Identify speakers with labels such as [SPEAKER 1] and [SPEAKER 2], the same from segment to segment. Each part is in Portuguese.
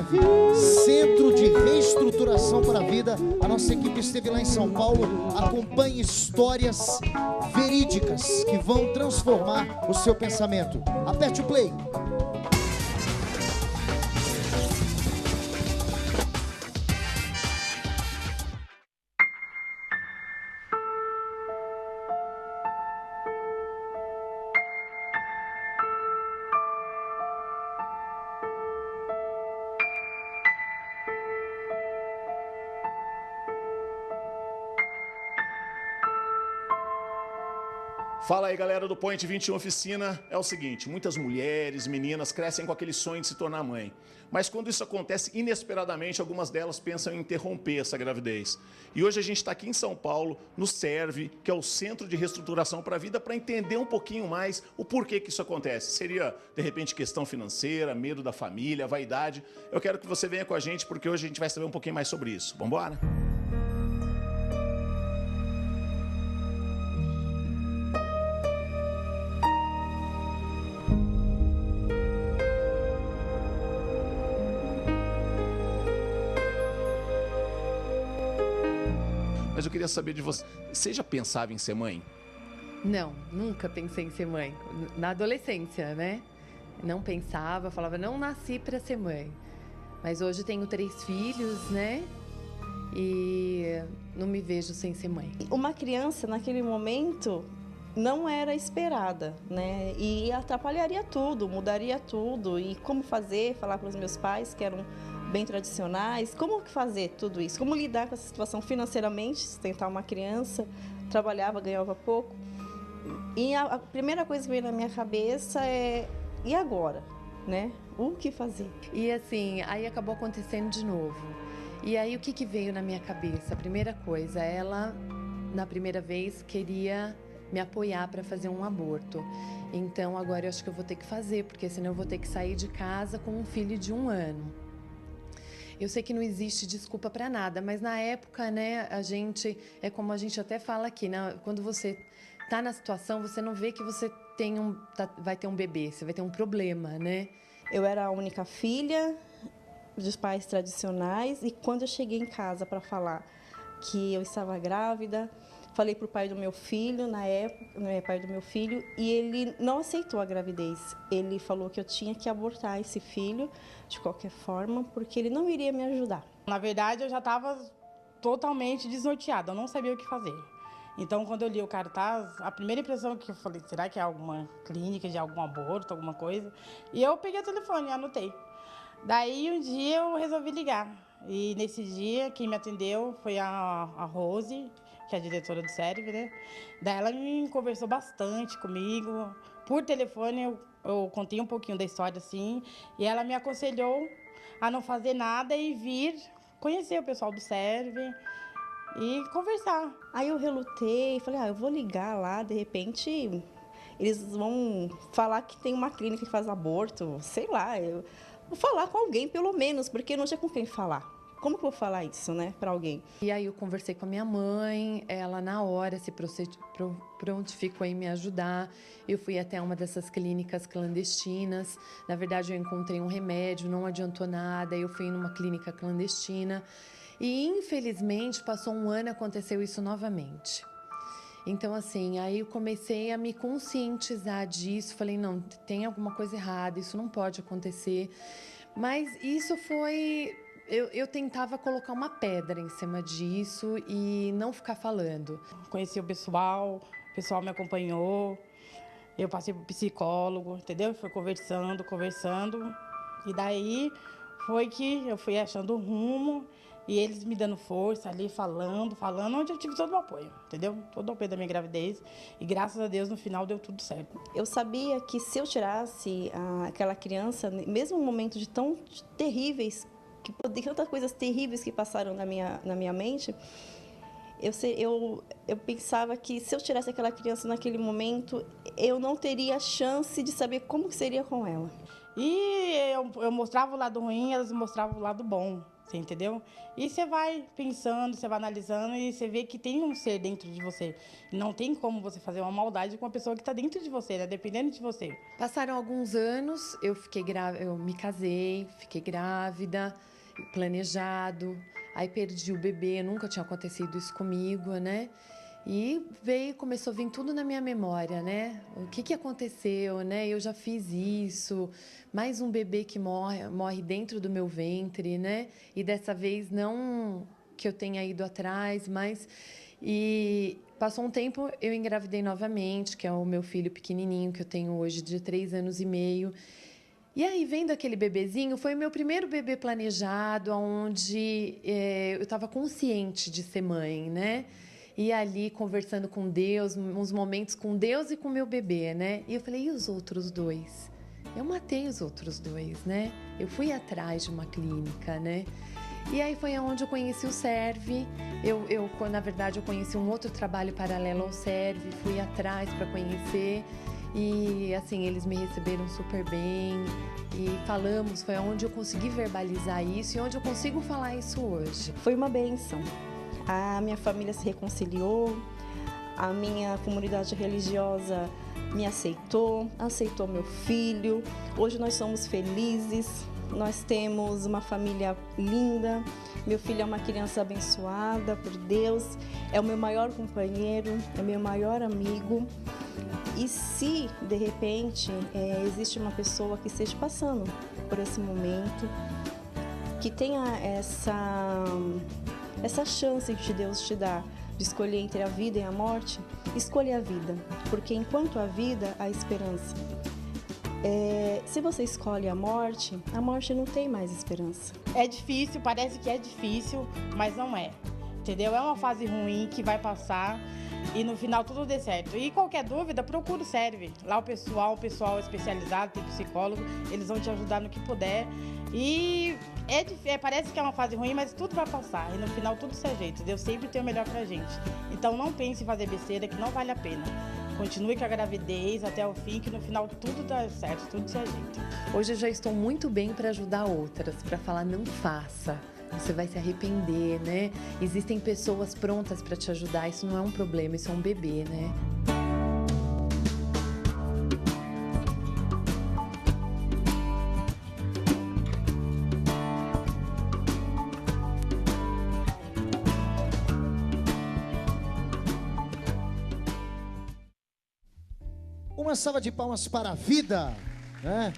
[SPEAKER 1] Serve, Centro de Reestruturação para a Vida. A nossa equipe esteve lá em São Paulo. Acompanhe histórias verídicas que vão transformar o seu pensamento. Aperte o play.
[SPEAKER 2] Fala aí, galera do Point 21 Oficina. É o seguinte, muitas mulheres, meninas crescem com aquele sonho de se tornar mãe. Mas quando isso acontece inesperadamente, algumas delas pensam em interromper essa gravidez. E hoje a gente está aqui em São Paulo, no CERV, que é o Centro de Reestruturação para a Vida, para entender um pouquinho mais o porquê que isso acontece. Seria, de repente, questão financeira, medo da família, vaidade. Eu quero que você venha com a gente, porque hoje a gente vai saber um pouquinho mais sobre isso. Vamos embora? Mas eu queria saber de você, você já pensava em ser mãe?
[SPEAKER 3] Não, nunca pensei em ser mãe. Na adolescência, né? Não pensava, falava, não nasci para ser mãe. Mas hoje tenho 3 filhos, né? E não me vejo sem ser mãe.
[SPEAKER 4] Uma criança, naquele momento, não era esperada, né? E atrapalharia tudo, mudaria tudo. E como fazer, falar para os meus pais, que eram bem tradicionais, como fazer tudo isso? Como lidar com essa situação financeiramente, sustentar uma criança, trabalhava, ganhava pouco. E a primeira coisa que veio na minha cabeça é, e agora, né? O que fazer?
[SPEAKER 3] E assim, aí acabou acontecendo de novo. E aí o que veio na minha cabeça? A primeira coisa, ela, na primeira vez, queria me apoiar para fazer um aborto. Então agora eu acho que eu vou ter que fazer, porque senão eu vou ter que sair de casa com um filho de 1 ano. Eu sei que não existe desculpa para nada, mas na época, né, a gente, é como a gente até fala aqui, né, quando você tá na situação, você não vê que você vai ter um bebê, você vai ter um problema, né?
[SPEAKER 4] Eu era a única filha dos pais tradicionais e quando eu cheguei em casa para falar que eu estava grávida, falei para o pai do meu filho, na época, né, pai do meu filho, e ele não aceitou a gravidez. Ele falou que eu tinha que abortar esse filho de qualquer forma, porque ele não iria me ajudar.
[SPEAKER 5] Na verdade, eu já estava totalmente desnorteada, eu não sabia o que fazer. Então, quando eu li o cartaz, a primeira impressão que eu falei, será que é alguma clínica de algum aborto, alguma coisa? E eu peguei o telefone e anotei. Daí, um dia, eu resolvi ligar. E nesse dia, quem me atendeu foi a Rose, que é a diretora do CERV, né? Daí ela me conversou bastante comigo. Por telefone, eu contei um pouquinho da história, assim, e ela me aconselhou a não fazer nada e vir conhecer o pessoal do CERV e conversar.
[SPEAKER 4] Aí eu relutei, falei, eu vou ligar lá, de repente eles vão falar que tem uma clínica que faz aborto, sei lá, eu vou falar com alguém pelo menos, porque não tinha com quem falar. Como que eu vou falar isso, né, para alguém?
[SPEAKER 3] E aí eu conversei com a minha mãe, ela na hora se prontificou em me ajudar. Eu fui até uma dessas clínicas clandestinas. Na verdade, eu encontrei um remédio, não adiantou nada. Eu fui numa clínica clandestina. E, infelizmente, passou 1 ano e aconteceu isso novamente. Então, assim, aí eu comecei a me conscientizar disso. Falei, não, tem alguma coisa errada, isso não pode acontecer. Mas isso foi... Eu tentava colocar uma pedra em cima disso e não ficar falando.
[SPEAKER 5] Conheci o pessoal me acompanhou, eu passei por psicólogo, entendeu? Foi conversando. E daí foi que eu fui achando o rumo e eles me dando força ali, falando, onde eu tive todo o apoio, entendeu? Todo o apoio da minha gravidez. E graças a Deus, no final, deu tudo certo.
[SPEAKER 4] Eu sabia que se eu tirasse aquela criança, mesmo em momentos de tão terríveis, tantas coisas terríveis que passaram na minha mente, eu pensava que se eu tirasse aquela criança naquele momento, eu não teria chance de saber como que seria com ela.
[SPEAKER 5] E eu mostrava o lado ruim, elas mostravam o lado bom. Você entendeu? E você vai pensando, você vai analisando e você vê que tem um ser dentro de você. Não tem como você fazer uma maldade com uma pessoa que está dentro de você, né? Dependendo de você.
[SPEAKER 3] Passaram alguns anos, eu me casei, fiquei grávida, planejado, aí perdi o bebê, nunca tinha acontecido isso comigo, né? E começou a vir tudo na minha memória, né? O que aconteceu, né? Eu já fiz isso, mais um bebê que morre dentro do meu ventre, né? E dessa vez não que eu tenha ido atrás, mas... E passou um tempo, eu engravidei novamente, que é o meu filho pequenininho, que eu tenho hoje de 3 anos e meio. E aí, vendo aquele bebezinho, foi o meu primeiro bebê planejado, onde eu estava consciente de ser mãe, né? E ali, conversando com Deus, uns momentos com Deus e com meu bebê, né? E eu falei, e os outros 2? Eu matei os outros 2, né? Eu fui atrás de uma clínica, né? E aí foi onde eu conheci o Serve. Na verdade, eu conheci um outro trabalho paralelo ao Serve, fui atrás para conhecer. E, assim, eles me receberam super bem. E falamos, foi onde eu consegui verbalizar isso e onde eu consigo falar isso hoje.
[SPEAKER 4] Foi uma bênção. A minha família se reconciliou, a minha comunidade religiosa me aceitou meu filho. Hoje nós somos felizes, nós temos uma família linda. Meu filho é uma criança abençoada por Deus, é o meu maior companheiro, é meu maior amigo. E se, de repente, existe uma pessoa que esteja passando por esse momento, que tenha essa chance que Deus te dá de escolher entre a vida e a morte, escolha a vida, porque enquanto há vida, há esperança. Se você escolhe a morte não tem mais esperança.
[SPEAKER 5] É difícil, parece que é difícil, mas não é, entendeu? É uma fase ruim que vai passar e no final tudo dê certo. E qualquer dúvida, procura o Serve. Lá o pessoal especializado, tem psicólogo, eles vão te ajudar no que puder. E parece que é uma fase ruim, mas tudo vai passar. E no final tudo se ajeita. Deus sempre tem o melhor pra gente. Então não pense em fazer besteira, que não vale a pena. Continue com a gravidez até o fim, que no final tudo dá certo, tudo se ajeita.
[SPEAKER 3] Hoje eu já estou muito bem para ajudar outras, para falar não faça. Você vai se arrepender, né? Existem pessoas prontas para te ajudar. Isso não é um problema, isso é um bebê, né?
[SPEAKER 1] Uma salva de palmas para a vida, né?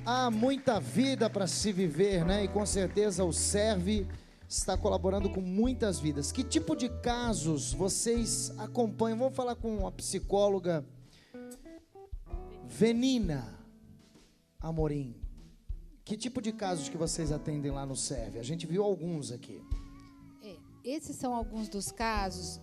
[SPEAKER 1] Há muita vida para se viver, né? E com certeza o Serve está colaborando com muitas vidas. Que tipo de casos vocês acompanham? Vamos falar com a psicóloga Venina Amorim. Que tipo de casos que vocês atendem lá no Serve? A gente viu alguns aqui.
[SPEAKER 6] Esses são alguns dos casos.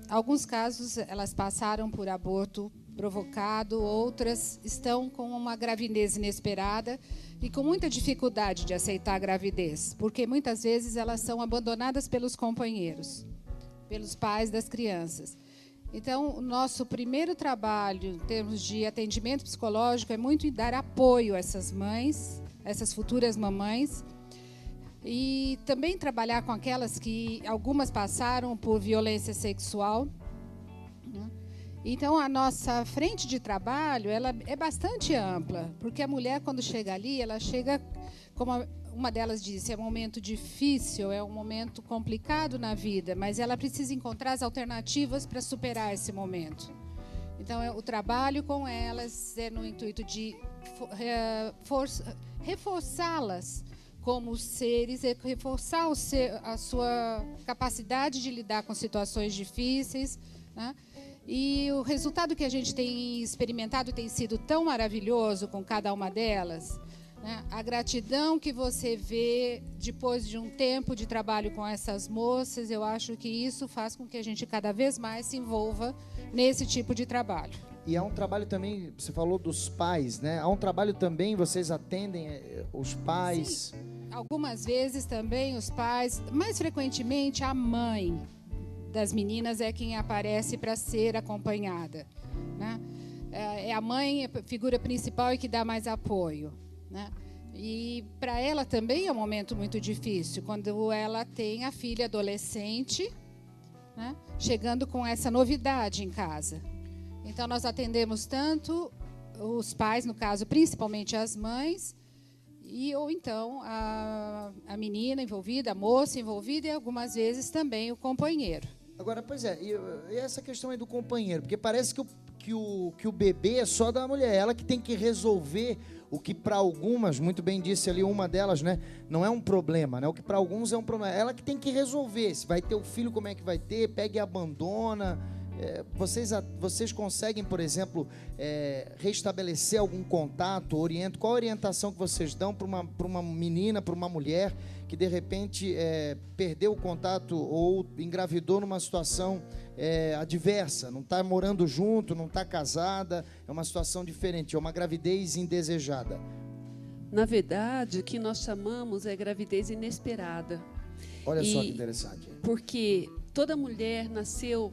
[SPEAKER 6] Alguns casos elas passaram por aborto provocado, outras estão com uma gravidez inesperada e com muita dificuldade de aceitar a gravidez, porque muitas vezes elas são abandonadas pelos companheiros, pelos pais das crianças. Então, o nosso primeiro trabalho em termos de atendimento psicológico é muito em dar apoio a essas mães, essas futuras mamães, e também trabalhar com aquelas que algumas passaram por violência sexual, né? Então, a nossa frente de trabalho ela é bastante ampla, porque a mulher, quando chega ali, ela chega, como uma delas disse, é um momento difícil, é um momento complicado na vida, mas ela precisa encontrar as alternativas para superar esse momento. Então, o trabalho com elas é no intuito de reforçá-las como seres, reforçar a sua capacidade de lidar com situações difíceis, né? E o resultado que a gente tem experimentado tem sido tão maravilhoso com cada uma delas, né? A gratidão que você vê depois de um tempo de trabalho com essas moças, eu acho que isso faz com que a gente cada vez mais se envolva nesse tipo de trabalho.
[SPEAKER 1] E há um trabalho também, você falou dos pais, né? Há um trabalho também, vocês atendem os pais?
[SPEAKER 6] Sim, algumas vezes também os pais, mais frequentemente a mãe das meninas é quem aparece para ser acompanhada, né? É a mãe, a figura principal, e que dá mais apoio, né? E para ela também é um momento muito difícil, quando ela tem a filha adolescente, né, chegando com essa novidade em casa. Então, nós atendemos tanto os pais, no caso, principalmente as mães, ou então a menina envolvida, a moça envolvida e algumas vezes também o companheiro.
[SPEAKER 1] Agora, pois é, e essa questão aí do companheiro, porque parece que o bebê é só da mulher, ela que tem que resolver o que para algumas, muito bem disse ali uma delas, né, não é um problema, né, o que para alguns é um problema, ela que tem que resolver, se vai ter o filho, como é que vai ter, pega e abandona. Vocês conseguem, por exemplo, restabelecer algum contato, qual a orientação que vocês dão para uma menina, para uma mulher que de repente perdeu o contato ou engravidou numa situação adversa, não está morando junto, não está casada, é uma situação diferente, é uma gravidez indesejada?
[SPEAKER 7] Na verdade, o que nós chamamos é gravidez inesperada.
[SPEAKER 1] Olha só que interessante.
[SPEAKER 7] Porque toda mulher nasceu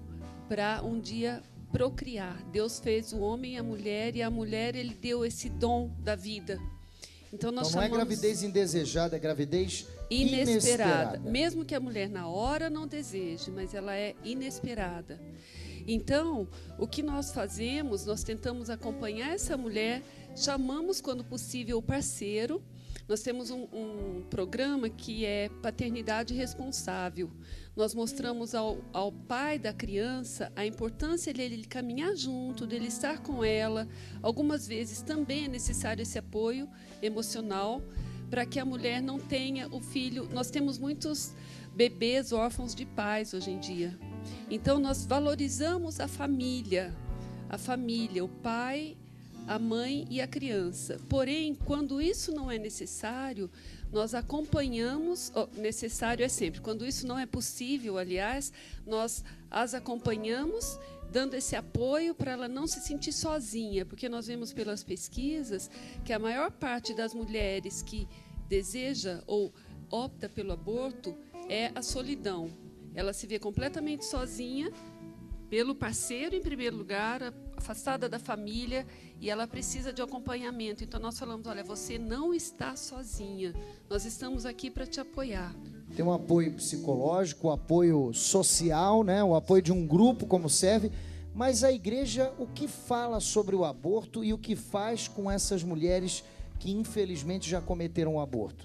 [SPEAKER 7] para um dia procriar. Deus fez o homem e a mulher ele deu esse dom da vida. Então nós chamamos...
[SPEAKER 1] não é gravidez indesejada, é gravidez
[SPEAKER 7] inesperada. Mesmo que a mulher na hora não deseje, mas ela é inesperada. Então, o que nós fazemos, nós tentamos acompanhar essa mulher, chamamos quando possível o parceiro. Nós temos um programa que é paternidade responsável. Nós mostramos ao pai da criança a importância dele caminhar junto, dele estar com ela. Algumas vezes também é necessário esse apoio emocional para que a mulher não tenha o filho. Nós temos muitos bebês órfãos de pais hoje em dia. Então, nós valorizamos a família, o pai, a mãe e a criança. Porém, quando isso não é necessário, nós acompanhamos, necessário é sempre, quando isso não é possível, aliás, nós as acompanhamos, dando esse apoio para ela não se sentir sozinha, porque nós vemos pelas pesquisas que a maior parte das mulheres que deseja ou opta pelo aborto é a solidão. Ela se vê completamente sozinha, pelo parceiro, em primeiro lugar, afastada da família, e ela precisa de acompanhamento. Então, nós falamos, olha, você não está sozinha, nós estamos aqui para te apoiar.
[SPEAKER 1] Tem um apoio psicológico, o apoio social, né? O apoio de um grupo, como serve, mas a igreja, o que fala sobre o aborto e o que faz com essas mulheres que, infelizmente, já cometeram o aborto?